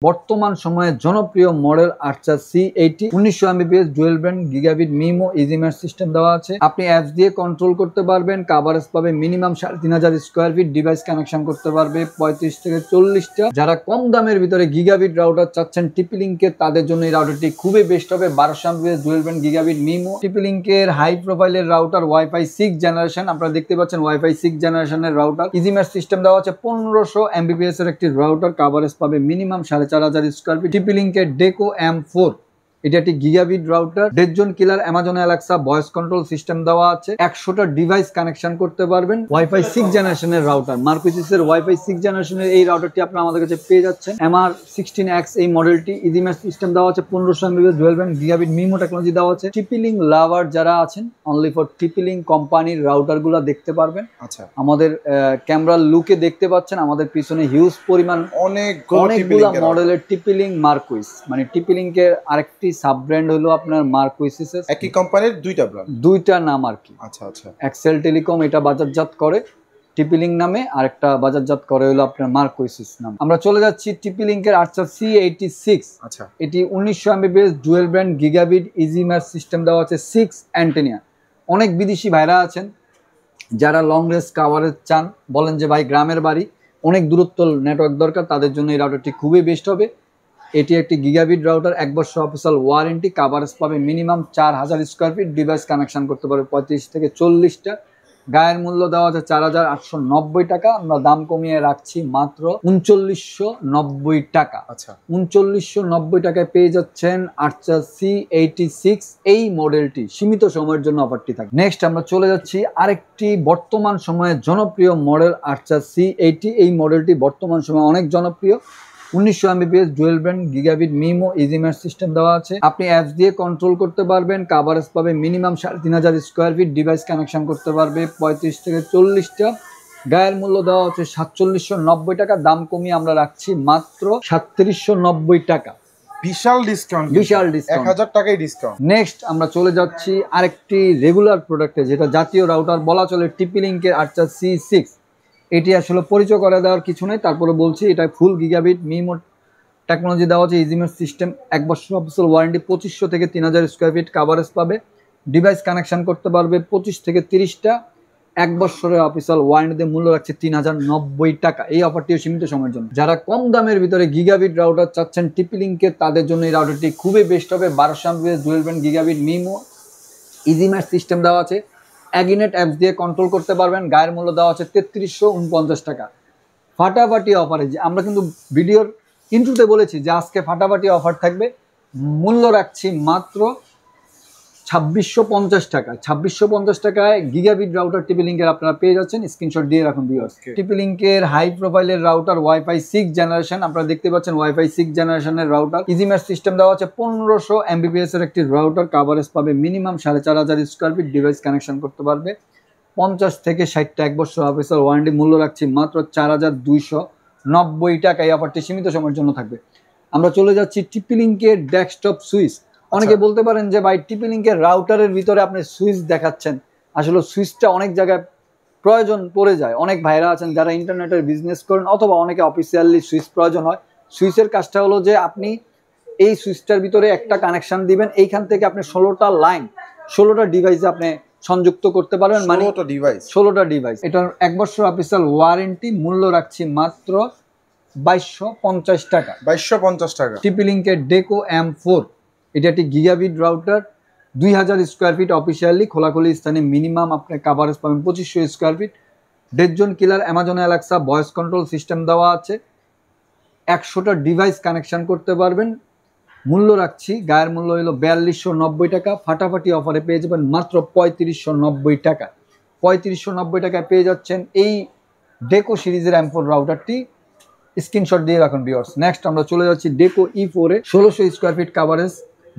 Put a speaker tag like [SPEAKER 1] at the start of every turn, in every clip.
[SPEAKER 1] বর্তমান সময়ে জনপ্রিয় model Archer C80 1900 Mbps dual band gigabit MIMO easy match system দেওয়া আছে। আপনি অ্যাপস দিয়ে কন্ট্রোল করতে পারবেন, কভারেজ পাবে minimum 3500 square feet, device connection করতে পারবে 35 থেকে 40টা। যারা কম দামের ভিতরে গিগাবিট রাউটার চাচ্ছেন টিপি-লিংকের, তাদের জন্য এই রাউটারটি খুবই বেস্ট হবে। 1200 Mbps dual band gigabit MIMO টিপি-লিংকের হাই প্রোফাইলের রাউটার, ওয়াইফাই 6 জেনারেশন। আপনারা দেখতে পাচ্ছেন ওয়াইফাই 6 জেনারেশনের রাউটার, ইজি ম্যাচ সিস্টেম দেওয়া আছে। 1500 Mbps এর একটি রাউটার, কভারেজ পাবে মিনিমাম 4500 স্কোয়ার ফিট। টিপি-লিংকের ডেকো M4, এটা একটি gigabit router. Dead zone killer Amazon Alexa voice control system দেওয়া আছে। 100টা ডিভাইস কানেকশন করতে পারবেন। ওয়াইফাই 6 জেনারেশনের রাউটার, মার্কুইসিসের ওয়াইফাই 6 জেনারেশনের এই রাউটারটি আপনারা আমাদের কাছে পেয়ে যাচ্ছেন। MR16X এই মডেলটি, ইজি ম্যাচ সিস্টেম দেওয়া আছে। 1500 Mbps dual band gigabit MIMO technology দেওয়া আছে। টিপি-লিংক লাভার যারা আছেন, অনলি ফর টিপি-লিংক কোম্পানির রাউটার গুলা দেখতে পারবেন। আচ্ছা, আমাদের ক্যামেরার লুকে দেখতে পাচ্ছেন আমাদের পিছনে হিউজ পরিমাণ অনেকগুলা মডেলের টিপি-লিংক মার্কুইস, মানে টিপি-লিংকের আরেকটি সাব ব্র্যান্ড হলো আপনার মার্কুইসিস।
[SPEAKER 2] একই কোম্পানির দুইটা ব্র্যান্ড,
[SPEAKER 1] দুইটা নাম আর কি।
[SPEAKER 2] আচ্ছা আচ্ছা।
[SPEAKER 1] এক্সেল টেলিকম এটা বাজারজাত করে টিপি-লিংক নামে, আরেকটা বাজারজাত করে হলো আপনার মার্কুইসিস নাম। আমরা চলে যাচ্ছি টিপি-লিংকের আর্চার C86।
[SPEAKER 2] আচ্ছা,
[SPEAKER 1] এটি 1900 Mbps dual band gigabit easy match system দেওয়া আছে। 6 অ্যান্টেনা। অনেক বিদেশি ভাইরা আছেন যারা লং রেঞ্জ কাভারেজ চান, বলেন যে ভাই গ্রামের বাড়ি, অনেক দূরত্ব নেটওয়ার্ক দরকার, তাদের জন্য এই রাউটারটি খুবই বেস্ট হবে। এটি একটি গিগাবিট রাউটার, 1 বছর অফিসিয়াল ওয়ারেন্টি, কভারেজ পাবে minimum 4000 square feet, device connection করতে পারবে 35 থেকে 40টা। গায়ের মূল্য দেওয়া আছে 4890 টাকা, আমরা দাম কমিয়ে রাখছি মাত্র 3990 টাকা।
[SPEAKER 2] আচ্ছা,
[SPEAKER 1] 3990 টাকায় পেয়ে যাচ্ছেন আর্চার C86 এই মডেলটি। সীমিত সময়ের জন্য অফারটি থাকে। নেক্সট আমরা চলে যাচ্ছি আরেকটি বর্তমান সময়ে জনপ্রিয় মডেল আর্চার C80। এই মডেলটি বর্তমান সময়ে অনেক জনপ্রিয়। 1900 Mbps dual band gigabit MIMO easy match system দেওয়া আছে। আপনি অ্যাপস দিয়ে কন্ট্রোল করতে পারবেন, কভারেজ পাবে minimum 3500 square feet, device connection করতে পারবে 35 থেকে 40টা। গায়ের মূল্য দেওয়া হচ্ছে 4790 টাকা, দাম কমিয়ে আমরা রাখছি মাত্র 3790 টাকা।
[SPEAKER 2] বিশাল ডিসকাউন্ট,
[SPEAKER 1] বিশাল ডিসকাউন্ট,
[SPEAKER 2] 1000 টাকাই ডিসকাউন্ট।
[SPEAKER 1] নেক্সট আমরা চলে যাচ্ছি আরেকটি রেগুলার প্রোডাক্টে, যেটা জাতীয় রাউটার বলা চলে, টিপি-লিংকের আর্চার C6। এটি আসলে পরিচয় করে দেওয়ার কিছু নেই, তারপরে বলছি এটা ফুল গিগাবিট মিমো টেকনোলজি দেওয়া আছে। ইজি ম্যাচ সিস্টেম, 1 বছর অফিসিয়াল ওয়ারেন্টি, 2500 থেকে 3000 স্কোয়ার ফিট, কভারেজ পাবে, ডিভাইস কানেকশন করতে পারবে 25 থেকে 30টা। 1 বছরের অফিসিয়াল ওয়ারেন্টিতে মূল্য রাখছে 3090 টাকা। এই অফারটিও সীমিত সময়ের জন্য। যারা কম দামের ভিতরে গিগাবিট রাউটার চাচ্ছেন টিপি-লিংকের, তাদের জন্য এই রাউটারটি খুবই বেস্ট হবে। 1200 Mbps dual band gigabit MIMO easy match system দেওয়া আছে। অ্যাগিনেট অ্যাপস দিয়ে কন্ট্রোল করতে পারবেন। গায়ের মূল্য দেওয়া আছে 3349 টাকা। ফাটাফাটি অফারে, আমরা কিন্তু ভিডিওর ইন্ট্রোতে বলেছি যে আজকে ফাটাফাটি অফার থাকবে। মূল্য রাখছি মাত্র 2650 টাকা। 2650 টাকায় গিগাবিট রাউটার টিপি-লিংকের আপনারা পেয়ে যাচ্ছেন। স্ক্রিনশট দিয়ে রাখুন ভিউয়ার্স। টিপি-লিংকের হাই প্রোফাইলের রাউটার, ওয়াইফাই 6 জেনারেশন। আপনারা দেখতে পাচ্ছেন ওয়াইফাই 6 জেনারেশনের রাউটার, ইজি ম্যাচ সিস্টেম দেওয়া আছে। 1500 Mbps এর একটি রাউটার, কভারেজ পাবে minimum 4500 square feet, device connection করতে পারবে 50 থেকে 60টা। 1 বছর অফিসিয়াল ওয়ারেন্টি, মূল্য রাখছি মাত্র 4290 টাকা। এই অফারটি সীমিত সময়ের জন্য থাকবে। আমরা চলে যাচ্ছি টিপি-লিংকের ডেস্কটপ সুইচ। অনেকে বলতে পারেন যে ভাই টিপি-লিংকের রাউটারের ভিতরে আপনি সুইচ দেখাচ্ছেন, আসলে সুইচটা অনেক জায়গায় প্রয়োজন পড়ে যায়। অনেক ভাইরা আছেন যারা ইন্টারনেটের বিজনেস করেন, অথবা অনেকে অফিসিয়ালি সুইচ প্রয়োজন হয়। সুইচের কাজটা হলো যে আপনি এই সুইচটার ভিতরে একটা কানেকশন দিবেন, এইখান থেকে আপনি 16টা লাইন 16টা ডিভাইসে আপনি সংযুক্ত করতে পারবেন, মানে 16টা ডিভাইস। এটার 1 বছর অফিসিয়াল ওয়ারেন্টি, মূল্য রাখছি মাত্র 2250 টাকা।
[SPEAKER 2] 2250 টাকা।
[SPEAKER 1] টিপি-লিংকের ডেকো M4, এটা একটি gigabit router, 2000 square feet officially, খোলাখুলি স্থানে মিনিমাম আপনার কভারেজ পাবেন 2500 square feet. Dead zone killer Amazon Alexa voice control system দেওয়া আছে। 100টা ডিভাইস কানেকশন করতে পারবেন। মূল্য রাখছি, গায়ের মূল্য হলো 4290 টাকা। ফাটাফাটি অফারে পেয়ে যাবেন মাত্র 3590 টাকা। 3590 টাকায় পেয়ে যাচ্ছেন এই ডেকো সিরিজের M4 রাউটারটি। স্ক্রিনশট দিয়ে রাখুন ভিউয়ার্স। নেক্সট আমরা চলে যাচ্ছি ডেকো E4 এ, 1600 square feet coverage,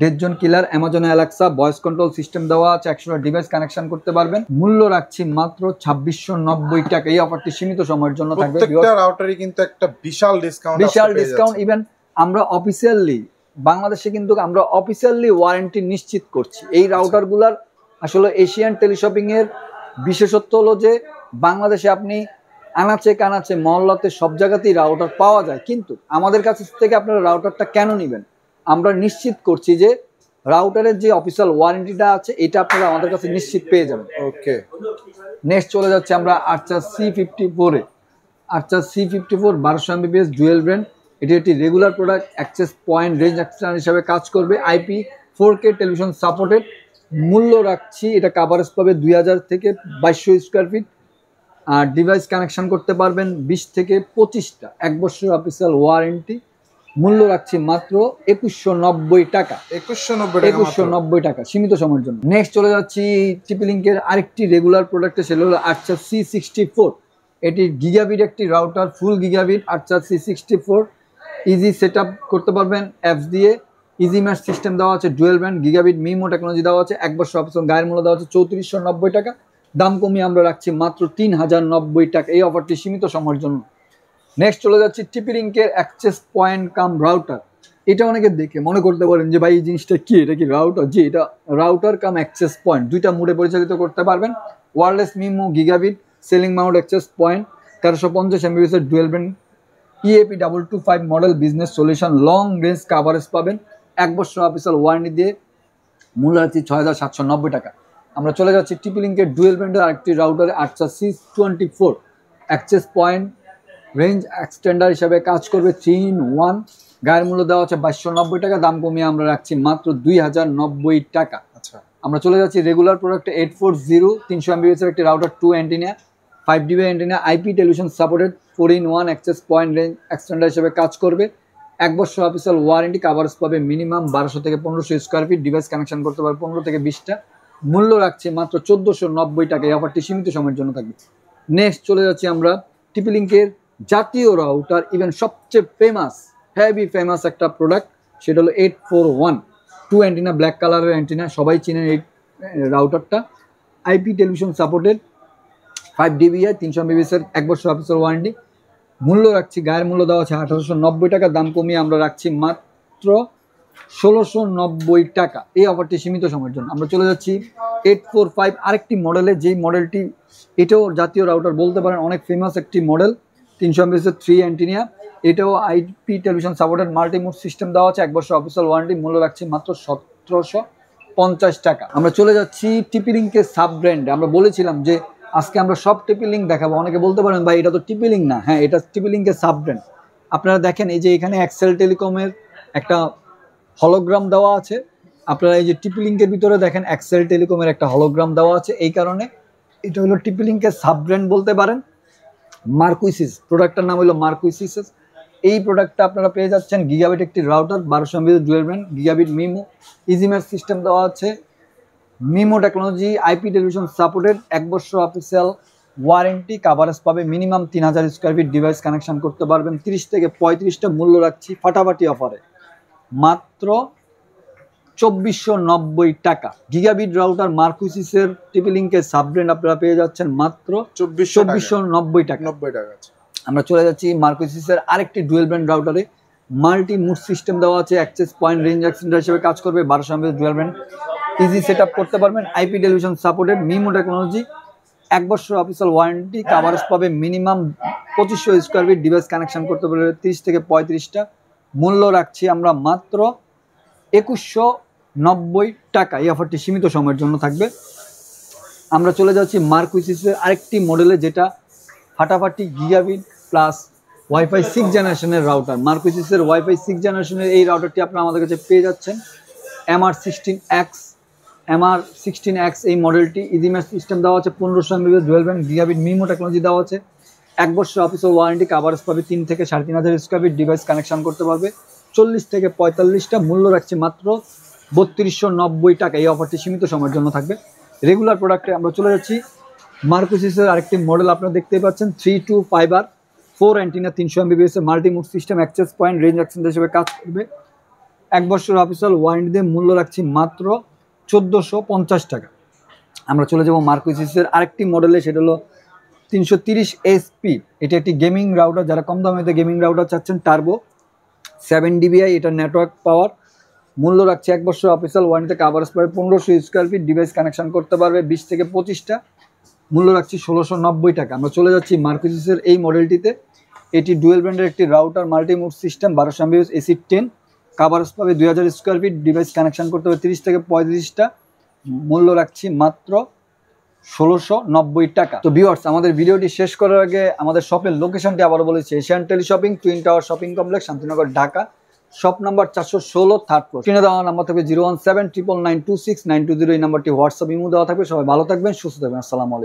[SPEAKER 1] dead zone killer Amazon Alexa voice control system দেওয়া আছে। 100টা ডিভাইস কানেকশন করতে পারবেন। মূল্য রাখছি মাত্র 2690 টাকা। এই অফারটি সীমিত সময়ের জন্য থাকবে।
[SPEAKER 2] প্রত্যেকটা রাউটারই কিন্তু একটা বিশাল ডিসকাউন্ট,
[SPEAKER 1] বিশাল ডিসকাউন্ট। ইভেন আমরা অফিসিয়ালি বাংলাদেশে কিন্তু আমরা অফিসিয়ালি ওয়ারেন্টি নিশ্চিত করছি। এই রাউটারগুলার আসলে এশিয়ান টেলিশপিং এর বিশেষত্ব হলো যে বাংলাদেশে আপনি আনাচে কানাচে মহল্লাতে সব জায়গাতেই রাউটার পাওয়া যায়, কিন্তু আমাদের কাছ থেকে আপনারা রাউটারটা কেন নেবেন? আমরা নিশ্চিত করছি যে রাউটারের যে অফিসিয়াল ওয়ারেন্টিটা আছে এটা আপনারা আমাদের কাছে নিশ্চিত পেয়ে যাবেন।
[SPEAKER 2] ওকে,
[SPEAKER 1] নেক্সট চলে যাচ্ছে আমরা আর্চার C54 এ। আর্চার C54 1200 MBPS ডুয়েল ব্র্যান্ড। এটি একটি regular product, access point range extender হিসাবে কাজ করবে, IP 4K টেলিভিশন সাপোর্টেড। মূল্য রাখছি, এটা কাভারেজ পাবে 2000 থেকে 2200 স্কোয়ার ফিট। আর ডিভাইস কানেকশন করতে পারবেন 20 থেকে 25টা, 1 বছর অফিসিয়াল ওয়ারেন্টি। মূল্য রাখছি মাত্র 2190 টাকা।
[SPEAKER 2] 2190
[SPEAKER 1] টাকা সীমিত সময়ের জন্য। নেক্সট চলে যাচ্ছি টিপি লিঙ্কের আরেকটি রেগুলার প্রোডাক্টে, সেটা হলো আর্চার C64। এটি গিগাবিট একটি router, full gigabit Archer C64। Easy set up করতে পারবেন অ্যাপস দিয়ে। ইজি ম্যাচ সিস্টেম দেওয়া আছে, dual brand gigabit MIMO technology দেওয়া আছে, 1 বছর অপশন। গায়ের মূল্য দেওয়া আছে 3490 টাকা। দাম কমিয়ে আমরা রাখছি মাত্র 3090 টাকা। এই অফারটি সীমিত সময়ের জন্য। নেক্সট চলে যাচ্ছি টিপি লিঙ্কের অ্যাক্সেস পয়েন্ট কাম রাউটার। এটা অনেকে দেখে মনে করতে পারেন যে ভাই এই জিনিসটা কি, এটা কি রাউটার? জি, এটা রাউটার কাম অ্যাক্সেস পয়েন্ট, দুইটা মোডে পরিচালিত করতে পারবেন। Wireless MIMO gigabit ceiling mount access point, 1350 MBPS এর dual brand EAP 225 model business solution, long range coverage পাবেন 1 বছর অফিসিয়াল ওয়ারেন্টি দিয়ে। মূল্য আছে 6790 টাকা। আমরা চলে যাচ্ছি টিপি লিঙ্কের ডুয়েল ব্র্যান্ডের আরেকটি রাউটারে, আর্চার C24 access point range extender হিসাবে কাজ করবে, 3-in-1। গায়ের মূল্য দেওয়া আছে 2290 টাকা। দাম কমিয়ে আমরা রাখছি মাত্র 2090 টাকা।
[SPEAKER 2] আচ্ছা,
[SPEAKER 1] আমরা চলে যাচ্ছি রেগুলার প্রোডাক্টে 840 300 MBPS এর একটি router, 2 antenna, 5 dB antenna, IP television supported, 4-in-1 access point range extender হিসেবে কাজ করবে, 1 বছর অফিসিয়াল ওয়ারেন্টি। কাভারেজ পাবে মিনিমাম 1200 থেকে 1500 স্কোয়ার ফিট। ডিভাইস কানেকশন করতে পারবে 15 থেকে 20টা। মূল্য রাখছে মাত্র 1490 টাকা। এই অফারটি সীমিত সময়ের জন্য থাকবে। নেক্সট চলে যাচ্ছি আমরা টিপি লিঙ্কের জাতীয় রাউটার, ইভেন সবচেয়ে ফেমাস, হেভি ফেমাস একটা প্রোডাক্ট, সেটা হলো 841 2 অ্যান্টিনা, ব্ল্যাক কালারের অ্যান্টিনা, সবাই চিনেন এই রাউটারটা। IP television supported, 5 dB 300 MBPS এর 1 বছর অফিসিয়াল ওয়ারেন্টি। মূল্য রাখছি, গায়ের মূল্য দেওয়া আছে 1890 টাকা। দাম কমিয়ে আমরা রাখছি মাত্র 1690 টাকা। এই অফারটি সীমিত সময়ের জন্য। আমরা চলে যাচ্ছি 845 আরেকটি মডেলে, যেই মডেলটি এটাও জাতীয় রাউটার বলতে পারেন, অনেক ফেমাস একটি মডেল, 300 MBPS এর 3 অ্যান্টিনা। এটাও IP television supported, multimode system দেওয়া আছে, 1 বছর অফিসিয়াল ওয়ারেন্টি। মূল্য রাখছি মাত্র 1750 টাকা। আমরা চলে যাচ্ছি টিপি লিঙ্কের সাব ব্র্যান্ডে। আমরা বলেছিলাম যে আজকে আমরা সব টিপি লিঙ্ক দেখাবো। অনেকে বলতে পারেন ভাই এটা তো টিপি লিঙ্ক না। হ্যাঁ, এটা টিপি লিঙ্কের সাব ব্র্যান্ড। আপনারা দেখেন এই যে এখানে এক্সেল টেলিকমের একটা হলোগ্রাম দেওয়া আছে। আপনারা এই যে টিপি লিঙ্কের ভিতরে দেখেন এক্সেল টেলিকমের একটা হলোগ্রাম দেওয়া আছে। এই কারণে এটা হলো টিপি লিঙ্কের সাব ব্র্যান্ড বলতে পারেন। মার্কুইসিস প্রোডাক্টটার নাম হলো মার্কুইসিস। এই প্রোডাক্টটা আপনারা পেয়ে যাচ্ছেন গিগাবিট একটি router, 1200 MBPS dual brand gigabit MIMO, easy match system দেওয়া আছে, MIMO technology, IP television supported, 1 বছর অফিসিয়াল ওয়ারেন্টি। কাভারেজ পাবে minimum 3000 square feet. Device connection করতে পারবেন 30 থেকে 35টা। মূল্য রাখছি ফাটাফাটি অফারে মাত্র 2490 টাকা। গিগাবিট রাউটার মার্কুইসিসের টিপি লিঙ্কের সাব ব্র্যান্ড আপনারা পেয়ে যাচ্ছেন মাত্র 2490 টাকা।
[SPEAKER 2] 90 টাকা।
[SPEAKER 1] আমরা চলে যাচ্ছি মার্কুইসিসের আরেকটি ডুয়েল ব্র্যান্ড রাউটারে, মাল্টি মুড সিস্টেম দেওয়া আছে, অ্যাক্সেস পয়েন্ট রেঞ্জ এক্সটেন্ডার হিসেবে কাজ করবে, 1200 MBPS dual brand. Easy set up করতে পারবেন, IP television supported, MIMO technology, 1 বছর অফিসিয়াল ওয়ারেন্টি। কাভারেজ পাবে minimum 2500 square feet. Device connection করতে পারবে 30 থেকে 35টা। মূল্য রাখছি আমরা মাত্র 2190 টাকা। এই অফারটি সীমিত সময়ের জন্য থাকবে। আমরা চলে যাচ্ছি মার্কুইসিসের আরেকটি মডেলে, যেটা ফাটাফাটি গিগাবিট প্লাস ওয়াইফাই 6 জেনারেশনের রাউটার। মার্কুইসিসের ওয়াইফাই 6 জেনারেশনের এই রাউটারটি আপনারা আমাদের কাছে পেয়ে যাচ্ছেন। MR16X এই মডেলটি। ইজি ম্যাচ সিস্টেম দেওয়া আছে, 1500 MBPS dual brand gigabit MIMO technology দেওয়া আছে, 1 বছর অফিসিয়াল ওয়ারেন্টি। কাভারেজ পাবে 3 থেকে 3500 স্কোয়ার ফিট। ডিভাইস কানেকশন করতে পারবে 40 থেকে 45টা। মূল্য রাখছি মাত্র 3290 টাকা। এই অফারটি সীমিত সময়ের জন্য থাকবে। রেগুলার প্রোডাক্টে আমরা চলে যাচ্ছি মার্কুইসিসের আরেকটি মডেল, আপনারা দেখতেই পাচ্ছেন 325R 4 অ্যান্টিনা, 300 MBPS এর multimode system, access point range extender হিসেবে কাজ করবে, 1 বছর অফিসিয়াল ওয়ারেন্টি দিয়ে। মূল্য রাখছি মাত্র 1450 টাকা। আমরা চলে যাব মার্কুইসিসের আরেকটি মডেলে, সেটা হলো 330SP। এটা একটি গেমিং রাউটার, যারা কম দামে গেমিং রাউটার চাচ্ছেন, টার্বো, 7 dBi এটা নেটওয়ার্ক পাওয়ার। মূল্য রাখছে 1 বছর অফিসিয়াল ওয়ারেন্টিতে। কাভারেজ পাবে 1500 স্কোয়ার ফিট। ডিভাইস কানেকশন করতে পারবে 20 থেকে 25টা। মূল্য রাখছি 1690 টাকা। আমরা চলে যাচ্ছি মার্কোসিসের এই মডেলটিতে। এটি ডুয়েল ব্র্যান্ডের একটি router multimode system, 1200 Mbps AC 10, coverage পাবে 2000 স্কোয়ার ফিট, ডিভাইস কানেকশন করতে হবে 30 থেকে 35টা। মূল্য রাখছি মাত্র 1690 টাকা। তো ভিউয়ার্স, আমাদের ভিডিওটি শেষ করার আগে আমাদের শপের লোকেশনটি আবারও বলেছি, Asian tele shopping, twin tower shopping complex, Shantinagar, Dhaka. Shop number 416, third floor. স্ক্রিনে দেওয়া নাম্বার থাকবে 01799926920। এই নাম্বারটি হোয়াটসঅ্যাপ ইমো দেওয়া থাকবে। সবাই ভালো থাকবেন, সুস্থ থাকবেন। আসসালামু আলাইকুম।